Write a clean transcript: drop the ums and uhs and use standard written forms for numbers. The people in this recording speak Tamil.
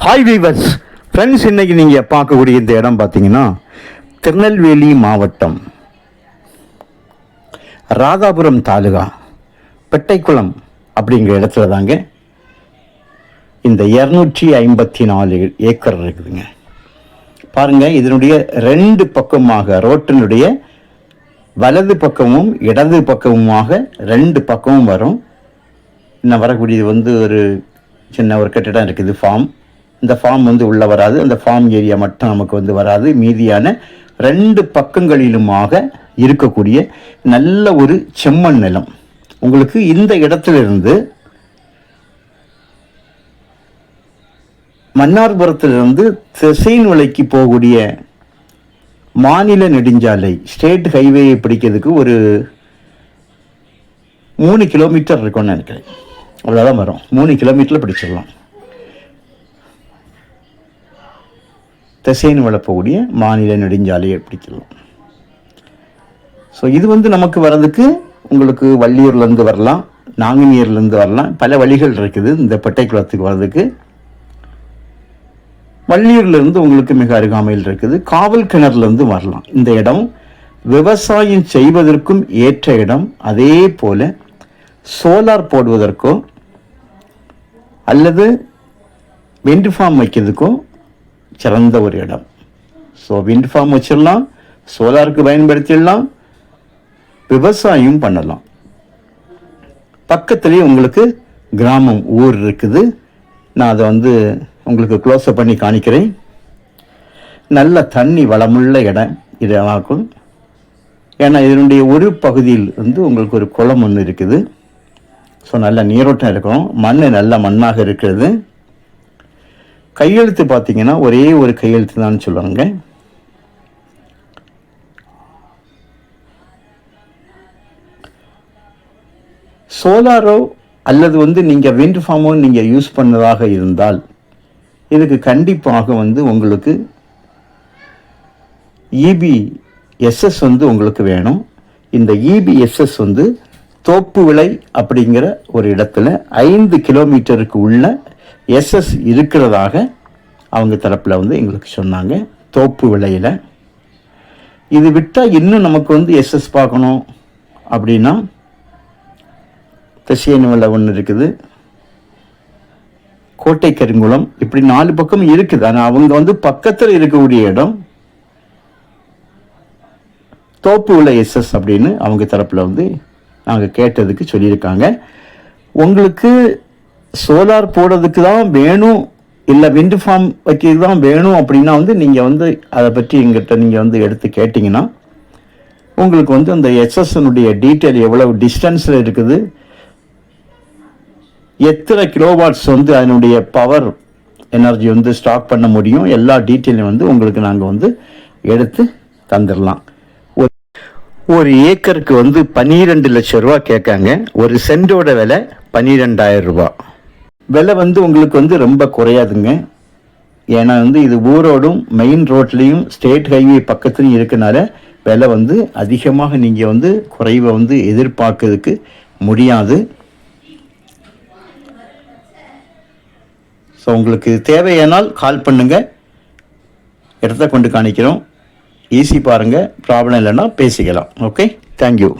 ஹாய் வீவர்ஸ் ஃப்ரெண்ட்ஸ், இன்றைக்கி நீங்கள் பார்க்கக்கூடிய இந்த இடம் பார்த்தீங்கன்னா திருநெல்வேலி மாவட்டம் ராதாபுரம் தாலுகா பெட்டைக்குளம் அப்படிங்கிற இடத்துல தாங்க இந்த 254 ஏக்கர் இருக்குதுங்க. பாருங்கள், இதனுடைய ரெண்டு பக்கமாக ரோட்டினுடைய வலது பக்கமும் இடது பக்கமுமாக ரெண்டு பக்கமும் வரும். இன்னும் வரக்கூடியது ஒரு சின்ன ஒரு கட்டிடம் இருக்குது, ஃபார்ம். இந்த ஃபார்ம் உள்ளே வராது, அந்த ஃபார்ம் ஏரியா மட்டும் நமக்கு வராது. மீதியான ரெண்டு பக்கங்களிலுமாக இருக்கக்கூடிய நல்ல ஒரு செம்மண் நிலம். உங்களுக்கு இந்த இடத்திலிருந்து மன்னார்புரத்திலிருந்து திசைநுலைக்கு போகக்கூடிய மாநில நெடுஞ்சாலை ஸ்டேட் ஹைவேயை பிடிக்கிறதுக்கு ஒரு 3 கிலோமீட்டர் இருக்கும்னு நினைக்கிறேன். அவ்வளோதான் வரும். 3 கிலோமீட்டரில் பிடிச்சிடலாம். திசைன்னு வளர்ப்பக்கூடிய மாநில நெடுஞ்சாலையை பிடிக்கலாம். ஸோ இது நமக்கு வர்றதுக்கு உங்களுக்கு வள்ளியூர்லேருந்து வரலாம், நாங்குநேர்லேருந்து வரலாம், பல வழிகள் இருக்குது. இந்த பெட்டைக்குளத்துக்கு வர்றதுக்கு வள்ளியூர்லேருந்து உங்களுக்கு மிக அருகாமையில் இருக்குது. காவல் கிணறுலேருந்து வரலாம். இந்த இடம் விவசாயம் செய்வதற்கும் ஏற்ற இடம். அதே போல் சோலார் போடுவதற்கோ அல்லது விண்ட் ஃபார்ம் வைக்கிறதுக்கோ சிறந்த ஒரு இடம். ஸோ விண்ட் ஃபார்ம் வச்சிடலாம், சோலாருக்கு பயன்படுத்திடலாம், விவசாயம் பண்ணலாம். பக்கத்துலேயே உங்களுக்கு கிராமம் ஊர் இருக்குது. நான் அதை உங்களுக்கு க்ளோஸ்அப் பண்ணி காணிக்கிறேன். நல்ல தண்ணி வளமுள்ள இடம் இதாகும். ஏன்னா இதனுடைய ஒரு பகுதியில் உங்களுக்கு ஒரு குளம் ஒன்று இருக்குது. ஸோ நல்ல நீரோட்டம் இருக்கும், மண் நல்ல மண்ணாக இருக்கிறது. கையெழுத்து பார்த்தீங்கன்னா ஒரே ஒரு கையெழுத்து தான் சொல்லுவாங்க. சோலாரோ அல்லது நீங்கள் விண்ட் ஃபார்மோ நீங்கள் யூஸ் பண்ணதாக இருந்தால் இதுக்கு கண்டிப்பாக உங்களுக்கு EBSS உங்களுக்கு வேணும். இந்த EBSS தோப்பு விளை அப்படிங்கிற ஒரு இடத்துல 5 கிலோமீட்டருக்கு உள்ள SS இருக்கிறதாக அவங்க தரப்பில் எங்களுக்கு சொன்னாங்க. தோப்பு விலையில் இது விட்டால் இன்னும் நமக்கு SS பார்க்கணும் அப்படின்னா திசையனுவில் ஒன்று இருக்குது, கோட்டை கருங்குளம், இப்படி 4 பக்கம் இருக்குது. ஆனால் அவங்க பக்கத்தில் இருக்கக்கூடிய இடம் தோப்பு விலை SS அப்படின்னு அவங்க தரப்பில் நாங்கள் கேட்டதுக்கு சொல்லியிருக்காங்க. உங்களுக்கு சோலார் போடுறதுக்கு தான் வேணும், இல்லை விண்ட் ஃபார்ம் வைக்கிறது தான் வேணும் அப்படின்னா நீங்கள் அதை பற்றி எங்கிட்ட நீங்கள் எடுத்து கேட்டிங்கன்னா உங்களுக்கு அந்த எஸ்எஸ்னுடைய டீட்டெயில், எவ்வளவு டிஸ்டன்ஸில் இருக்குது, எத்தனை கிலோவாட்ஸ் அதனுடைய பவர் எனர்ஜி ஸ்டாக் பண்ண முடியும், எல்லா டீட்டெயிலையும் உங்களுக்கு நாங்கள் எடுத்து தந்துடலாம். ஒரு ஏக்கருக்கு 12 லட்சம் ரூபா கேட்காங்க. ஒரு சென்டோட விலை 12,000 ரூபா. விலை உங்களுக்கு ரொம்ப குறையாதுங்க. ஏன்னா இது ஊரோடும் மெயின் ரோட்லேயும் ஸ்டேட் ஹைவே பக்கத்துலையும் இருக்கனால விலை அதிகமாக நீங்கள் குறைவை எதிர்பார்க்கறதுக்கு முடியாது. ஸோ உங்களுக்கு தேவையானால் கால் பண்ணுங்கள், இடத்த கொண்டு காணிக்கிறோம். ஈஸி பாருங்கள், ப்ராப்ளம் இல்லைன்னா பேசிக்கலாம். Okay, thank you.